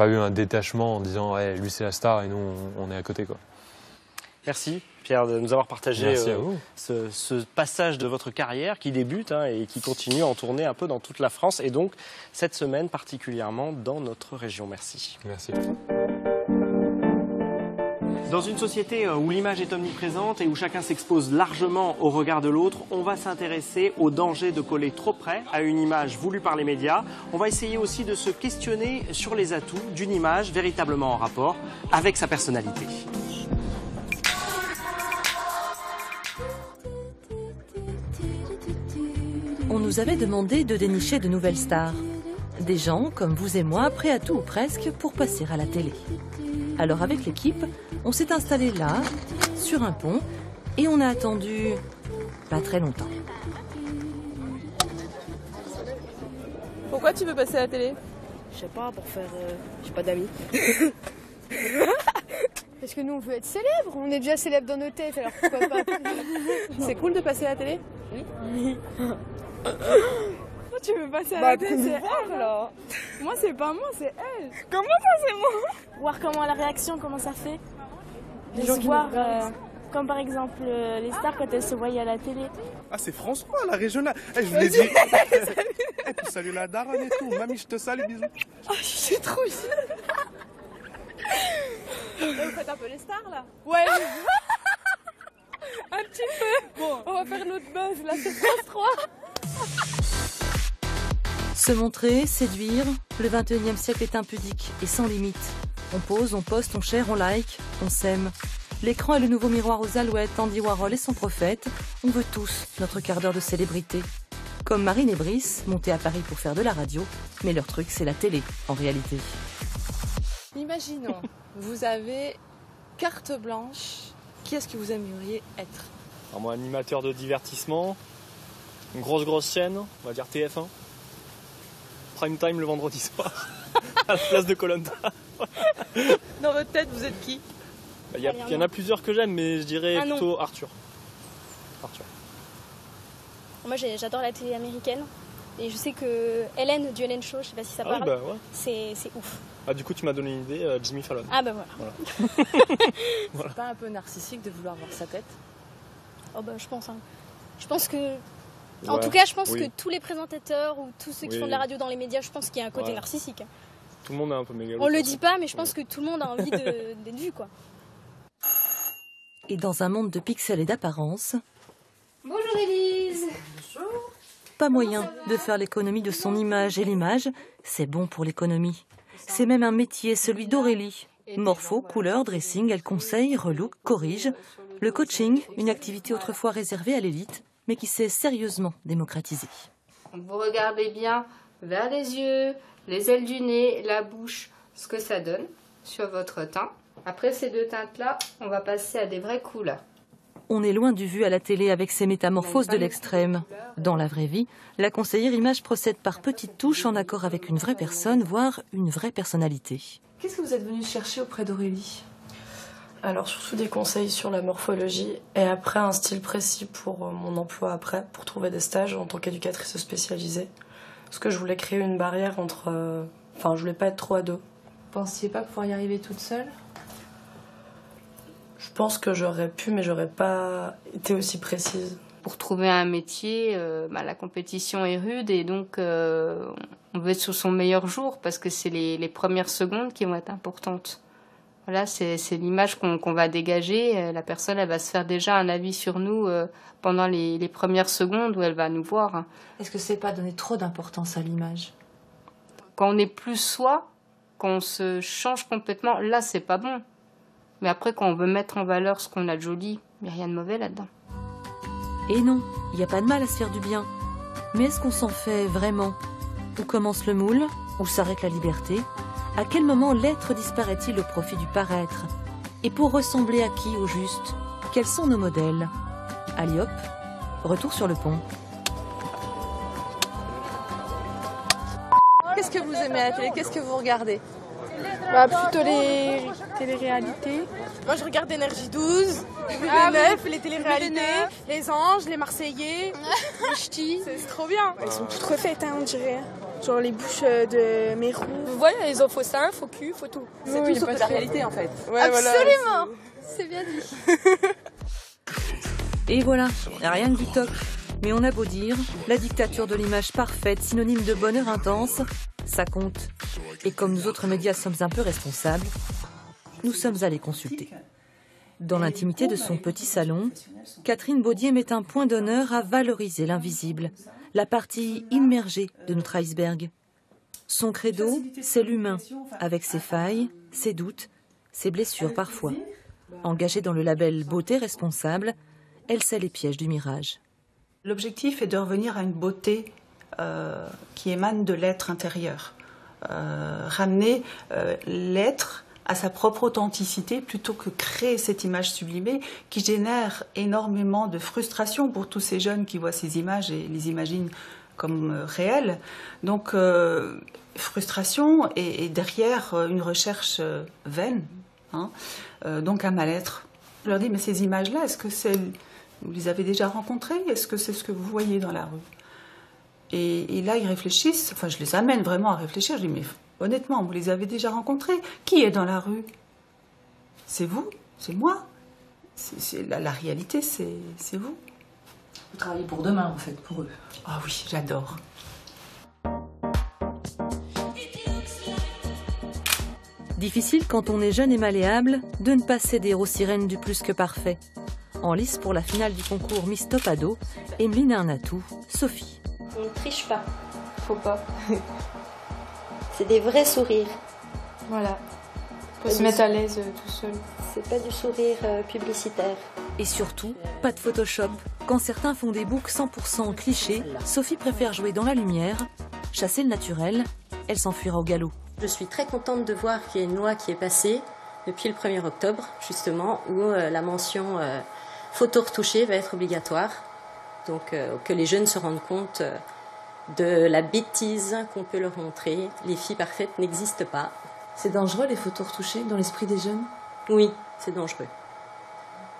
eu un détachement en disant hey, lui c'est la star et nous on est à côté, quoi. Merci Pierre de nous avoir partagé ce passage de votre carrière qui débute et qui continue à en tourner un peu dans toute la France et donc cette semaine particulièrement dans notre région. Merci. Merci. Dans une société où l'image est omniprésente et où chacun s'expose largement au regard de l'autre, on va s'intéresser au danger de coller trop près à une image voulue par les médias. On va essayer aussi de se questionner sur les atouts d'une image véritablement en rapport avec sa personnalité. On nous avait demandé de dénicher de nouvelles stars. Des gens comme vous et moi, prêts à tout ou presque pour passer à la télé. Alors avec l'équipe, on s'est installé là, sur un pont, et on a attendu pas très longtemps. Pourquoi tu veux passer à la télé? Je sais pas, pour faire... j'ai pas d'amis. Parce que nous on veut être célèbres, on est déjà célèbres dans nos têtes, alors pourquoi pas? C'est cool de passer à la télé? Oui. Tu veux passer à la télé, c'est elle là. Moi c'est pas moi, c'est elle. Comment ça c'est moi? Voir comment la réaction, comment ça fait. Les gens qui voir, comme par exemple les stars quand elles se voyaient à la télé. Ah c'est François, la régionale. Je vous l'ai dit. Puis salut la daronne et tout. Mamie, je te salue, bisous. Oh, j'ai trop chier. Vous faites un peu les stars là? Ouais. Un petit peu. Bon, on va faire notre buzz là, c'est France 3. Se montrer, séduire, le 21e siècle est impudique et sans limite. On pose, on poste, on share, on like, on s'aime. L'écran est le nouveau miroir aux alouettes, Andy Warhol et son prophète. On veut tous notre quart d'heure de célébrité. Comme Marine et Brice, montés à Paris pour faire de la radio, mais leur truc c'est la télé, en réalité. Imaginons, vous avez carte blanche, qui est-ce que vous aimeriez être? Alors moi, animateur de divertissement, une grosse chaîne, on va dire TF1. Prime time le vendredi soir, à la place de Koh-Lanta. Dans votre tête, vous êtes qui? Il y en a plusieurs que j'aime, mais je dirais plutôt Arthur. Moi, j'adore la télé américaine. Et je sais que Ellen du Ellen Show, je sais pas si ça parle, bah ouais. c'est ouf. Ah, du coup, tu m'as donné une idée, Jimmy Fallon. Ah bah voilà. C'est pas un peu narcissique de vouloir voir sa tête? Oh bah je pense. Hein. Je pense que... En tout cas, je pense que tous les présentateurs ou tous ceux qui font de la radio dans les médias, je pense qu'il y a un côté narcissique. Tout le monde est un peu mégalo. On le dit pas, mais je pense que tout le monde a envie d'être vu, quoi. Et dans un monde de pixels et d'apparence... Bonjour Élise. Bonjour. Pas moyen de faire l'économie de son image, et l'image, c'est bon pour l'économie. C'est même un métier, celui d'Aurélie. Morpho, couleur, dressing, elle conseille, relook, corrige. Le coaching, une activité autrefois réservée à l'élite, mais qui s'est sérieusement démocratisée. Vous regardez bien vers les yeux, les ailes du nez, la bouche, ce que ça donne sur votre teint. Après ces deux teintes-là, on va passer à des vraies couleurs. On est loin du vu à la télé avec ces métamorphoses de l'extrême. Dans la vraie vie, la conseillère image procède par petites touches en accord avec une vraie personne, voire une vraie personnalité. Qu'est-ce que vous êtes venu chercher auprès d'Aurélie? Alors surtout des conseils sur la morphologie et après un style précis pour mon emploi après, pour trouver des stages en tant qu'éducatrice spécialisée. Parce que je voulais créer une barrière entre... Enfin, je voulais pas être trop à dos. Vous pensiez pas pouvoir y arriver toute seule? Je pense que j'aurais pu, mais j'aurais pas été aussi précise. Pour trouver un métier, la compétition est rude et donc on veut être sur son meilleur jour parce que c'est les premières secondes qui vont être importantes. Voilà, c'est l'image qu'on va dégager. La personne, elle va se faire déjà un avis sur nous pendant les premières secondes où elle va nous voir. Est-ce que c'est pas donner trop d'importance à l'image? Quand on est plus soi, quand on se change complètement, là, c'est pas bon. Mais après, quand on veut mettre en valeur ce qu'on a de joli, il n'y a rien de mauvais là-dedans. Et non, il n'y a pas de mal à se faire du bien. Mais est-ce qu'on s'en fait vraiment? Où commence le moule? Où s'arrête la liberté? À quel moment l'être disparaît-il au profit du paraître? Et pour ressembler à qui au juste? Quels sont nos modèles? Allez hop, retour sur le pont. Qu'est-ce que vous aimez à la télé? Qu'est-ce que vous regardez? Plutôt les téléréalités. Moi je regarde Énergie 12, les 9, les téléréalités, les Anges, les Marseillais, les Ch'tis. C'est trop bien. Elles sont toutes refaites, on dirait. Genre les bouches de Mérou. Voilà, ils ont faux seins, faux cul, faux tout. C'est tout sauf de la réalité en fait. Ouais, absolument, c'est bien dit. Et voilà, rien que du toc. Mais on a beau dire, la dictature de l'image parfaite, synonyme de bonheur intense, ça compte. Et comme nous autres médias sommes un peu responsables, nous sommes allés consulter. Dans l'intimité de son petit salon, Catherine Baudier met un point d'honneur à valoriser l'invisible, la partie immergée de notre iceberg. Son credo, c'est l'humain, avec ses failles, ses doutes, ses blessures parfois. Engagée dans le label Beauté responsable, elle sait les pièges du mirage. L'objectif est de revenir à une beauté qui émane de l'être intérieur. Ramener l'être à sa propre authenticité plutôt que créer cette image sublimée qui génère énormément de frustration pour tous ces jeunes qui voient ces images et les imaginent comme réelles. Donc frustration et derrière une recherche vaine, donc un mal-être. Je leur dis, mais ces images-là, est-ce que vous les avez déjà rencontrées? Est-ce que c'est ce que vous voyez dans la rue? Et là, ils réfléchissent, enfin je les amène vraiment à réfléchir, je dis, mais honnêtement, vous les avez déjà rencontrés? Qui est dans la rue? C'est vous? C'est moi? La réalité, c'est vous. Vous travaillez pour demain, en fait, pour eux. Ah oui, j'adore. Difficile quand on est jeune et malléable de ne pas céder aux sirènes du plus que parfait. En lice pour la finale du concours Miss Top Ado, Emeline a un atout, Sophie. On ne triche pas, faut pas. C'est des vrais sourires. Voilà. Faut se mettre à l'aise tout seul. C'est pas du sourire publicitaire. Et surtout, pas de Photoshop. Quand certains font des books 100% clichés, Sophie préfère jouer dans la lumière, chasser le naturel, elle s'enfuira au galop. Je suis très contente de voir qu'il y a une loi qui est passée depuis le 1er octobre, justement, où la mention photo retouchée va être obligatoire. Donc que les jeunes se rendent compte de la bêtise qu'on peut leur montrer. Les filles parfaites n'existent pas. C'est dangereux les photos retouchées dans l'esprit des jeunes? Oui, c'est dangereux.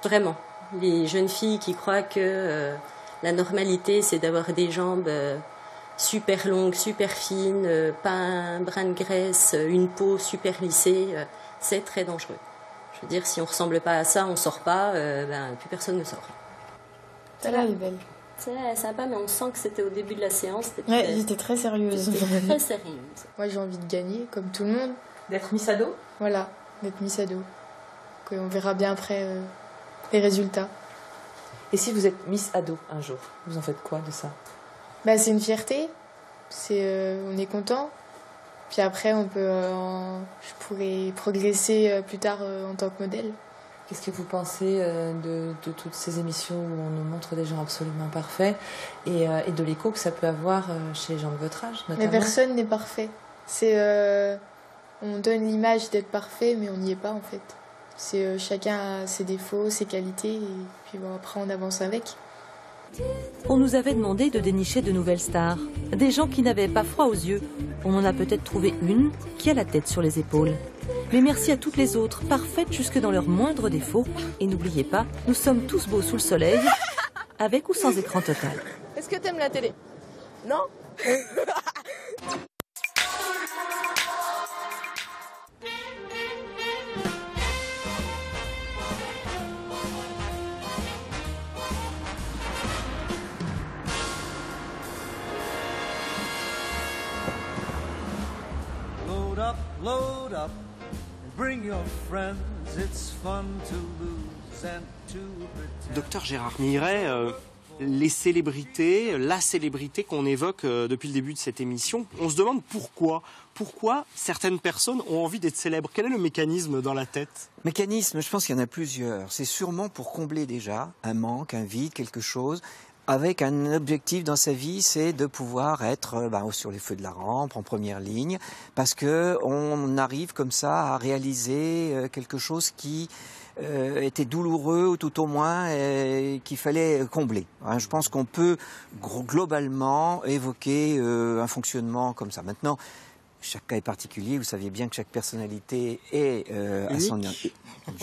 Vraiment. Les jeunes filles qui croient que la normalité, c'est d'avoir des jambes super longues, super fines, pas un brin de graisse, une peau super lissée, c'est très dangereux. Je veux dire, si on ressemble pas à ça, on sort pas, plus personne ne sort. Celle-là, elle est belle. C'est sympa, mais on sent que c'était au début de la séance. Ouais, j'étais très sérieuse. Très sérieuse. Moi, j'ai envie de gagner, comme tout le monde. D'être Miss Ado? Voilà, d'être Miss Ado. On verra bien après les résultats. Et si vous êtes Miss Ado un jour, vous en faites quoi de ça? C'est une fierté. On est content. Puis après, je pourrais progresser plus tard en tant que modèle. Qu'est-ce que vous pensez de toutes ces émissions où on nous montre des gens absolument parfaits et de l'écho que ça peut avoir chez les gens de votre âge, notamment? Mais personne n'est parfait. On donne l'image d'être parfait, mais on n'y est pas en fait. Chacun a ses défauts, ses qualités, et puis après on avance avec. On nous avait demandé de dénicher de nouvelles stars, des gens qui n'avaient pas froid aux yeux. On en a peut-être trouvé une qui a la tête sur les épaules. Mais merci à toutes les autres, parfaites jusque dans leurs moindres défauts. Et n'oubliez pas, nous sommes tous beaux sous le soleil, avec ou sans écran total. Est-ce que t'aimes la télé? Non. Load up, and bring your friends. It's fun to lose and to pretend. Docteur Gérard Miret, les célébrités, la célébrité qu'on évoque depuis le début de cette émission, on se demande pourquoi. Pourquoi certaines personnes ont envie d'être célèbres? Quel est le mécanisme dans la tête? Mécanisme, je pense qu'il y en a plusieurs. C'est sûrement pour combler déjà un manque, un vide, quelque chose. Avec un objectif dans sa vie, c'est de pouvoir être sur les feux de la rampe, en première ligne, parce que on arrive comme ça à réaliser quelque chose qui était douloureux, ou tout au moins qu'il fallait combler. Je pense qu'on peut globalement évoquer un fonctionnement comme ça. Maintenant, chaque cas est particulier, vous saviez bien que chaque personnalité est à son...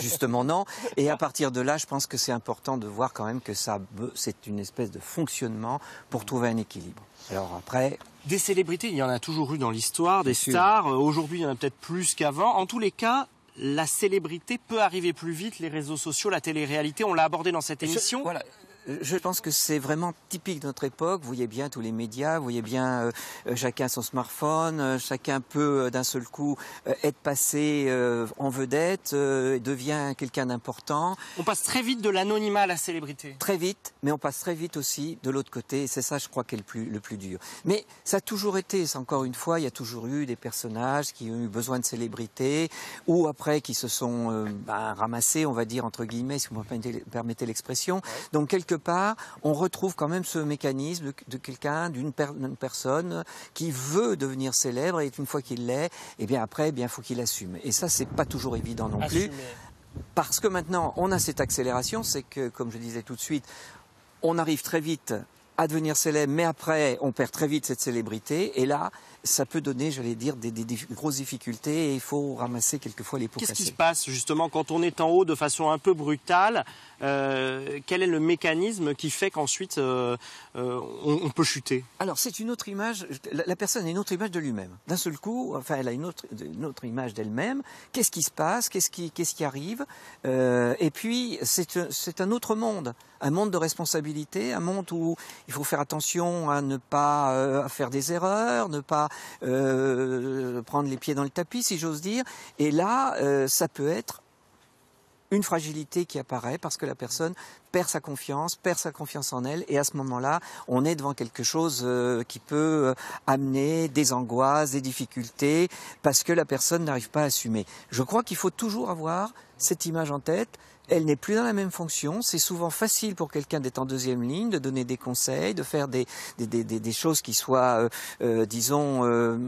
Justement non. Et à partir de là, je pense que c'est important de voir quand même que c'est une espèce de fonctionnement pour trouver un équilibre. Alors après... Des célébrités, il y en a toujours eu dans l'histoire, des stars. Aujourd'hui, il y en a peut-être plus qu'avant. En tous les cas, la célébrité peut arriver plus vite, les réseaux sociaux, la télé-réalité, on l'a abordé dans cette émission. Voilà. Je pense que c'est vraiment typique de notre époque. Vous voyez bien tous les médias, vous voyez bien chacun son smartphone, chacun peut d'un seul coup être passé en vedette, devient quelqu'un d'important. On passe très vite de l'anonymat à la célébrité. Très vite, mais on passe très vite aussi de l'autre côté. Et c'est ça, je crois, qui est le plus dur. Mais ça a toujours été, encore une fois, il y a toujours eu des personnages qui ont eu besoin de célébrité, ou après qui se sont ramassés, on va dire, entre guillemets, si vous me permettez l'expression. Donc quelque part, on retrouve quand même ce mécanisme de quelqu'un, d'une personne qui veut devenir célèbre, et une fois qu'il l'est, et bien après, il faut qu'il assume. Et ça, c'est pas toujours évident non plus. Parce que maintenant, on a cette accélération, c'est que, comme je disais tout de suite, on arrive très vite à devenir célèbre, mais après, on perd très vite cette célébrité, et là, ça peut donner, j'allais dire, des grosses difficultés, et il faut ramasser quelquefois les pots cassés. Qu'est-ce qui se passe, justement, quand on est en haut de façon un peu brutale? Quel est le mécanisme qui fait qu'ensuite on peut chuter? Alors c'est une autre image, la personne a une autre image de lui-même. D'un seul coup, elle a une autre image d'elle-même. Qu'est-ce qui se passe? Qu'est-ce qui arrive? Et puis c'est un autre monde, un monde de responsabilité, un monde où il faut faire attention à ne pas faire des erreurs, ne pas prendre les pieds dans le tapis, si j'ose dire. Et là, ça peut être une fragilité qui apparaît parce que la personne perd sa confiance en elle, et à ce moment-là, on est devant quelque chose qui peut amener des angoisses, des difficultés, parce que la personne n'arrive pas à assumer. Je crois qu'il faut toujours avoir cette image en tête, elle n'est plus dans la même fonction. C'est souvent facile pour quelqu'un d'être en deuxième ligne, de donner des conseils, de faire des choses qui soient, disons,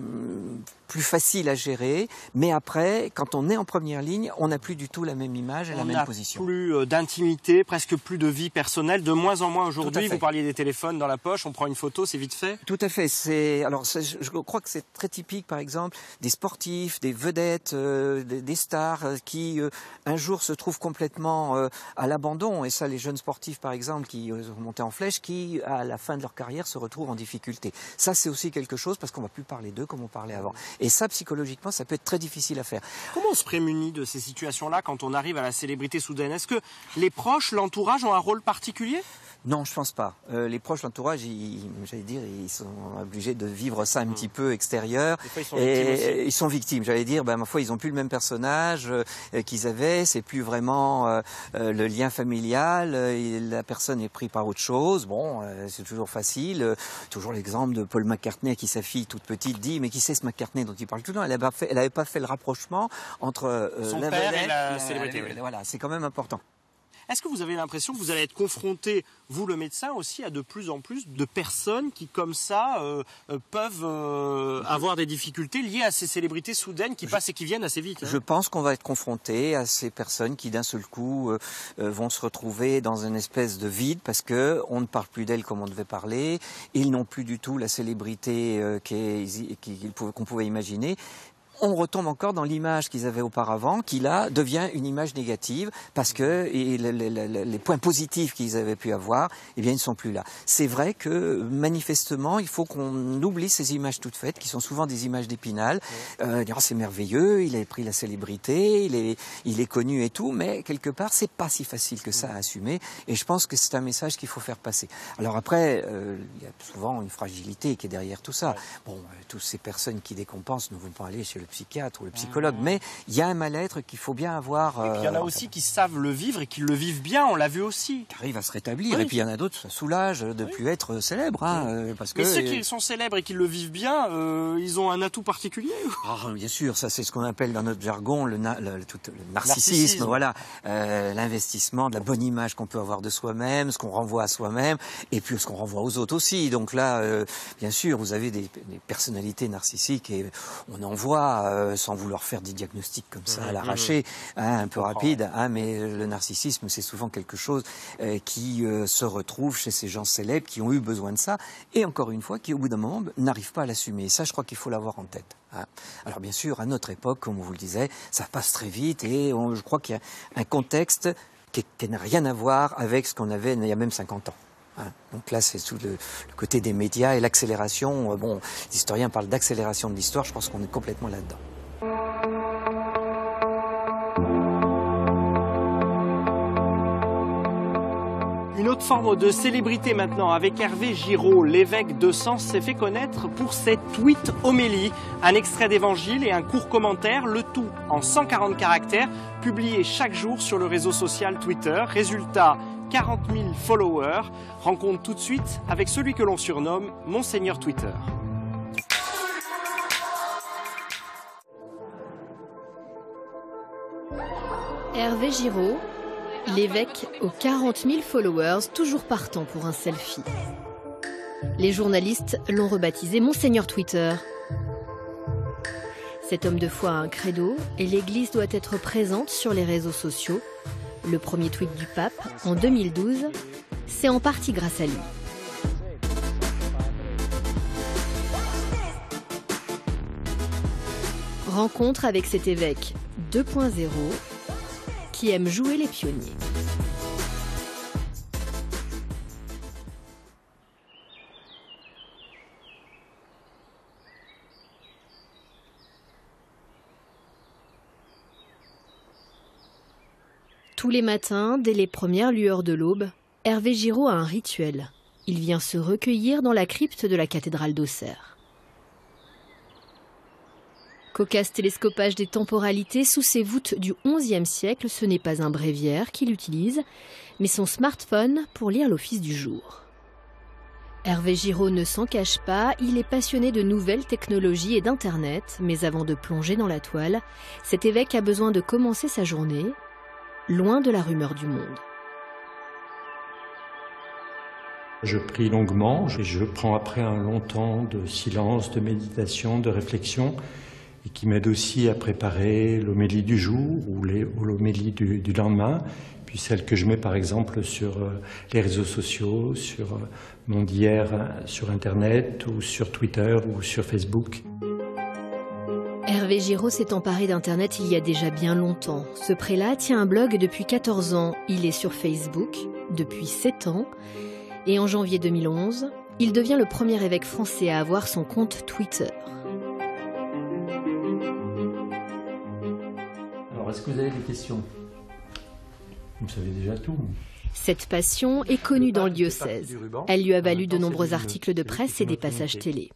plus faciles à gérer. Mais après, quand on est en première ligne, on n'a plus du tout la même image et la même position. On n'a plus d'intimité, presque plus de vie personnelle, de moins en moins aujourd'hui. Vous parliez des téléphones dans la poche, on prend une photo, c'est vite fait. Tout à fait. Je crois que c'est très typique, par exemple, des sportifs, des vedettes, des stars qui un jour se trouvent complètement à l'abandon. Et ça, les jeunes sportifs, par exemple, qui sont montés en flèche, qui, à la fin de leur carrière, se retrouvent en difficulté. Ça, c'est aussi quelque chose parce qu'on ne va plus parler d'eux comme on parlait avant. Et ça, psychologiquement, ça peut être très difficile à faire. Comment on se prémunit de ces situations-là quand on arrive à la célébrité soudaine? Est-ce que les proches, l'entourage ont un rôle particulier? Non, je pense pas. Les proches, l'entourage, j'allais dire, ils sont obligés de vivre ça un petit peu extérieur. Des fois, ils sont victimes aussi. Ils sont victimes. J'allais dire, ma foi, ils ont plus le même personnage qu'ils avaient. C'est plus vraiment le lien familial. La personne est prise par autre chose. Bon, c'est toujours facile. Toujours l'exemple de Paul McCartney à qui sa fille toute petite dit, mais qui c'est ce McCartney dont il parle tout le temps? Elle n'avait pas fait le rapprochement entre son père et la célébrité. Voilà, c'est quand même important. Est-ce que vous avez l'impression que vous allez être confronté, vous le médecin aussi, à de plus en plus de personnes qui, comme ça, peuvent avoir des difficultés liées à ces célébrités soudaines qui passent et qui viennent assez vite? Je pense qu'on va être confronté à ces personnes qui, d'un seul coup, vont se retrouver dans une espèce de vide parce que on ne parle plus d'elles comme on devait parler. Ils n'ont plus du tout la célébrité qu'on pouvait imaginer. On retombe encore dans l'image qu'ils avaient auparavant, qui là devient une image négative parce que les points positifs qu'ils avaient pu avoir, eh bien, ils ne sont plus là. C'est vrai que manifestement, il faut qu'on oublie ces images toutes faites, qui sont souvent des images d'Épinal. C'est merveilleux, il a pris la célébrité, il est connu et tout, mais quelque part, c'est pas si facile que ça à assumer. Et je pense que c'est un message qu'il faut faire passer. Alors après, il y a souvent une fragilité qui est derrière tout ça. Bon, toutes ces personnes qui décompensent ne vont pas aller chez le psychiatre ou le psychologue, mais il y a un mal-être qu'il faut bien avoir. Et puis il y en a aussi qui savent le vivre et qui le vivent bien, on l'a vu aussi. Qui arrivent à se rétablir, et puis il y en a d'autres, ça soulage de ne plus être célèbre. Parce que, mais ceux qui sont célèbres et qui le vivent bien, ils ont un atout particulier? Bien sûr, ça c'est ce qu'on appelle dans notre jargon le narcissisme, voilà, l'investissement de la bonne image qu'on peut avoir de soi-même, ce qu'on renvoie à soi-même, et puis ce qu'on renvoie aux autres aussi. Donc là, bien sûr, vous avez des personnalités narcissiques et on en voit sans vouloir faire des diagnostics comme ça à l'arraché, un peu rapide, mais le narcissisme, c'est souvent quelque chose qui se retrouve chez ces gens célèbres qui ont eu besoin de ça, et encore une fois, qui au bout d'un moment n'arrivent pas à l'assumer. Et ça, je crois qu'il faut l'avoir en tête. Alors bien sûr, à notre époque, comme on vous le disait, ça passe très vite, et je crois qu'il y a un contexte qui n'a rien à voir avec ce qu'on avait il y a même 50 ans. Donc là, c'est tout le côté des médias et l'accélération. Bon, les historiens parlent d'accélération de l'histoire, je pense qu'on est complètement là-dedans. Une autre forme de célébrité maintenant avec Hervé Giraud. L'évêque de Sens s'est fait connaître pour ses tweets homélies, un extrait d'évangile et un court commentaire, le tout en 140 caractères, publié chaque jour sur le réseau social Twitter. Résultat, 40 000 followers. Rencontre tout de suite avec celui que l'on surnomme Monseigneur Twitter. Hervé Giraud, l'évêque aux 40 000 followers, toujours partant pour un selfie. Les journalistes l'ont rebaptisé Monseigneur Twitter. Cet homme de foi a un credo et l'Église doit être présente sur les réseaux sociaux. Le premier tweet du pape, en 2012, c'est en partie grâce à lui. Rencontre avec cet évêque 2.0 qui aime jouer les pionniers. Tous les matins, dès les premières lueurs de l'aube, Hervé Giraud a un rituel. Il vient se recueillir dans la crypte de la cathédrale d'Auxerre. Cocasse télescopage des temporalités sous ses voûtes du XIe siècle, ce n'est pas un bréviaire qu'il utilise, mais son smartphone pour lire l'office du jour. Hervé Giraud ne s'en cache pas, il est passionné de nouvelles technologies et d'Internet, mais avant de plonger dans la toile, cet évêque a besoin de commencer sa journée loin de la rumeur du monde. Je prie longuement et je prends après un long temps de silence, de méditation, de réflexion et qui m'aide aussi à préparer l'homélie du jour ou l'homélie du lendemain, puis celle que je mets par exemple sur les réseaux sociaux, sur Monde Hier, sur Internet ou sur Twitter ou sur Facebook. Hervé Giraud s'est emparé d'Internet il y a déjà bien longtemps. Ce prélat tient un blog depuis 14 ans. Il est sur Facebook depuis 7 ans. Et en janvier 2011, il devient le premier évêque français à avoir son compte Twitter. Alors, est-ce que vous avez des questions? Vous savez déjà tout. Cette passion est connue dans le diocèse. Elle lui a valu de nombreux articles de presse et des passages télé.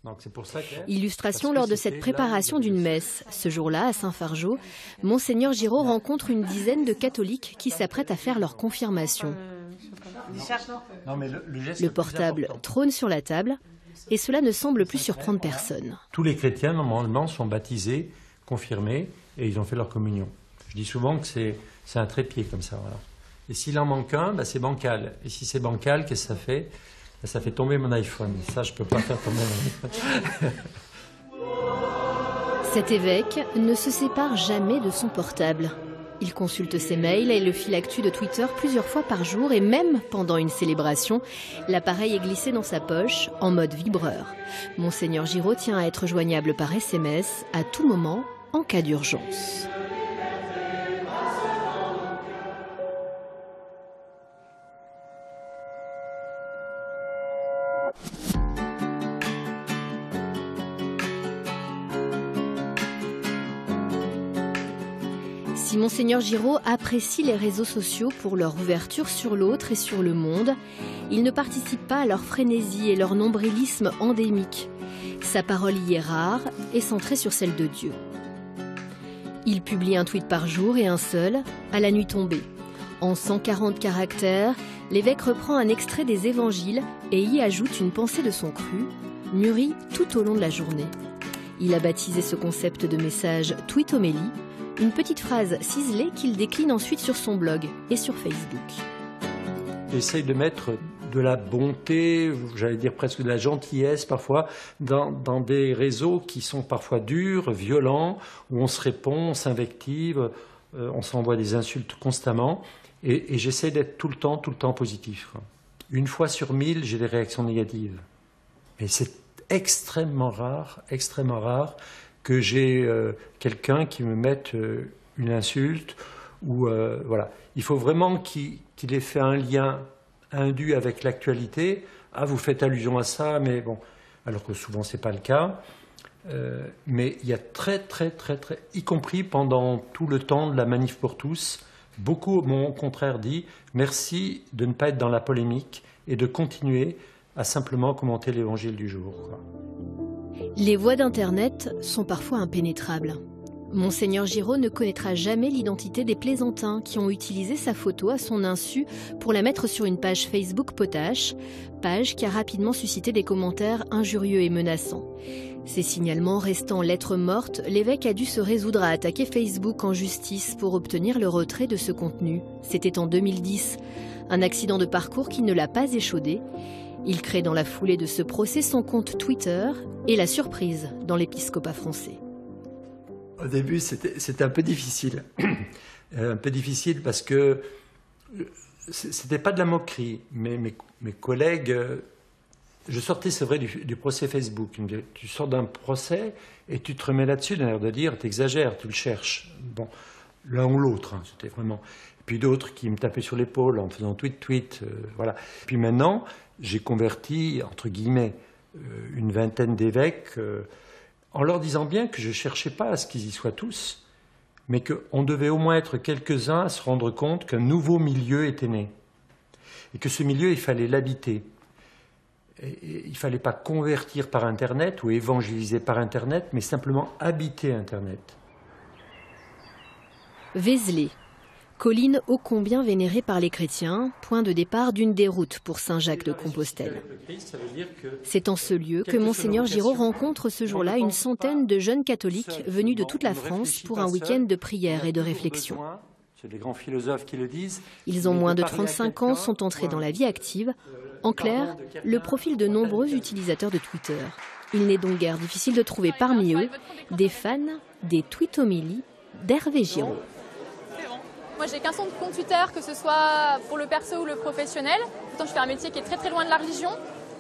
Illustration lors de cette préparation d'une messe. Ce jour-là, à Saint-Fargeau, Monseigneur Giraud rencontre une dizaine de catholiques qui s'apprêtent à faire leur confirmation. Le portable trône sur la table et cela ne semble plus surprendre personne. Tous les chrétiens, normalement, sont baptisés, confirmés et ils ont fait leur communion. Je dis souvent que c'est un trépied comme ça. Voilà. Et s'il en manque un, c'est bancal. Et si c'est bancal, qu'est-ce que ça fait? Ça fait tomber mon iPhone. Ça, je ne peux pas faire tomber mon iPhone. Cet évêque ne se sépare jamais de son portable. Il consulte ses mails et le fil actu de Twitter plusieurs fois par jour et même pendant une célébration, l'appareil est glissé dans sa poche en mode vibreur. Monseigneur Giraud tient à être joignable par SMS à tout moment en cas d'urgence. Si Monseigneur Giraud apprécie les réseaux sociaux pour leur ouverture sur l'autre et sur le monde, il ne participe pas à leur frénésie et leur nombrilisme endémique. Sa parole y est rare et centrée sur celle de Dieu. Il publie un tweet par jour et un seul, à la nuit tombée. En 140 caractères, l'évêque reprend un extrait des évangiles et y ajoute une pensée de son cru, mûrie tout au long de la journée. Il a baptisé ce concept de message « Tweetomélie », une petite phrase ciselée qu'il décline ensuite sur son blog et sur Facebook. J'essaye de mettre de la bonté, j'allais dire presque de la gentillesse parfois, dans des réseaux qui sont parfois durs, violents, où on se répond, on s'invective, on s'envoie des insultes constamment. Et j'essaie d'être tout le temps positif. Quoi. Une fois sur 1000, j'ai des réactions négatives. Et c'est extrêmement rare que j'ai quelqu'un qui me mette une insulte. Ou voilà. Il faut vraiment qu'il ait fait un lien indu avec l'actualité. Ah, vous faites allusion à ça, mais bon. Alors que souvent, ce n'est pas le cas. Mais il y a très, y compris pendant tout le temps de la manif pour tous, beaucoup m'ont au contraire dit merci de ne pas être dans la polémique et de continuer à simplement commenter l'évangile du jour. Quoi. Les voies d'Internet sont parfois impénétrables. Monseigneur Giraud ne connaîtra jamais l'identité des plaisantins qui ont utilisé sa photo à son insu pour la mettre sur une page Facebook potache, page qui a rapidement suscité des commentaires injurieux et menaçants. Ces signalements restant lettre morte, l'évêque a dû se résoudre à attaquer Facebook en justice pour obtenir le retrait de ce contenu. C'était en 2010, un accident de parcours qui ne l'a pas échaudé. Il crée dans la foulée de ce procès son compte Twitter et la surprise dans l'épiscopat français. Au début, c'était un peu difficile. Un peu difficile parce que c'était pas de la moquerie. Mais mes collègues... Je sortais, c'est vrai, du procès Facebook. Tu sors d'un procès et tu te remets là-dessus, d'un air de dire, t'exagères, tu le cherches. Bon, l'un ou l'autre, hein, c'était vraiment... Et puis d'autres qui me tapaient sur l'épaule en faisant tweet, voilà. Puis maintenant, j'ai converti, entre guillemets, une vingtaine d'évêques... en leur disant bien que je ne cherchais pas à ce qu'ils y soient tous, mais qu'on devait au moins être quelques-uns à se rendre compte qu'un nouveau milieu était né. Et que ce milieu, il fallait l'habiter. Et il ne fallait pas convertir par Internet ou évangéliser par Internet, mais simplement habiter Internet. Vézelay, colline ô combien vénérée par les chrétiens, point de départ d'une des routes pour Saint-Jacques de Compostelle. C'est en ce lieu que Monseigneur Giraud rencontre ce jour-là une centaine de jeunes catholiques venus de toute la France pour un week-end de prière et de réflexion. C'est des grands philosophes qui le disent. Ils ont moins de 35 ans, sont entrés dans la vie active. En clair, le profil de nombreux utilisateurs de Twitter. Il n'est donc guère difficile de trouver parmi eux des fans des tweetomélies d'Hervé Giraud. Moi, j'ai qu'un seul compte Twitter, que ce soit pour le perso ou le professionnel. Pourtant, je fais un métier qui est très très loin de la religion.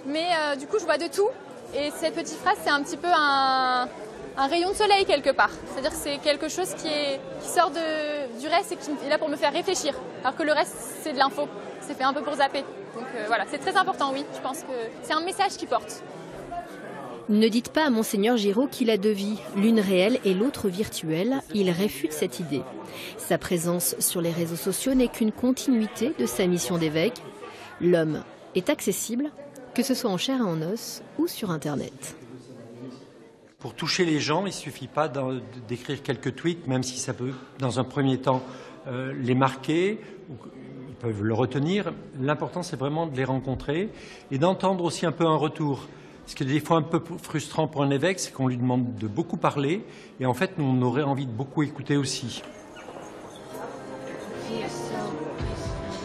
Mais du coup, je vois de tout. Et cette petite phrase, c'est un petit peu un rayon de soleil quelque part. C'est-à-dire que c'est quelque chose qui sort du reste et qui est là pour me faire réfléchir. Alors que le reste, c'est de l'info. C'est fait un peu pour zapper. Donc voilà, c'est très important, oui. Je pense que c'est un message qui porte. Ne dites pas à Monseigneur Giraud qu'il a deux vies, l'une réelle et l'autre virtuelle. Il réfute cette idée. Sa présence sur les réseaux sociaux n'est qu'une continuité de sa mission d'évêque. L'homme est accessible, que ce soit en chair et en os ou sur Internet. Pour toucher les gens, il ne suffit pas d'écrire quelques tweets, même si ça peut, dans un premier temps, les marquer, ils peuvent le retenir. L'important, c'est vraiment de les rencontrer et d'entendre aussi un peu un retour. Ce qui est des fois un peu frustrant pour un évêque, c'est qu'on lui demande de beaucoup parler et en fait, nous, on aurait envie de beaucoup écouter aussi.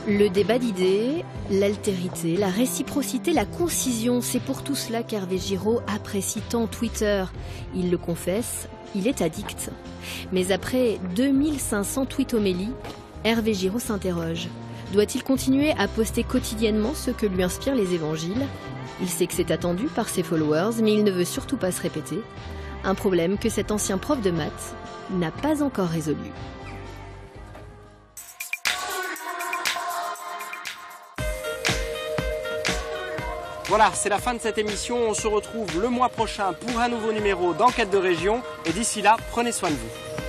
Le débat d'idées, l'altérité, la réciprocité, la concision, c'est pour tout cela qu'Hervé Giraud apprécie tant Twitter. Il le confesse, il est addict. Mais après 2500 tweetomélies, Hervé Giraud s'interroge. Doit-il continuer à poster quotidiennement ce que lui inspirent les évangiles ? Il sait que c'est attendu par ses followers, mais il ne veut surtout pas se répéter. Un problème que cet ancien prof de maths n'a pas encore résolu. Voilà, c'est la fin de cette émission. On se retrouve le mois prochain pour un nouveau numéro d'Enquête de Région. Et d'ici là, prenez soin de vous.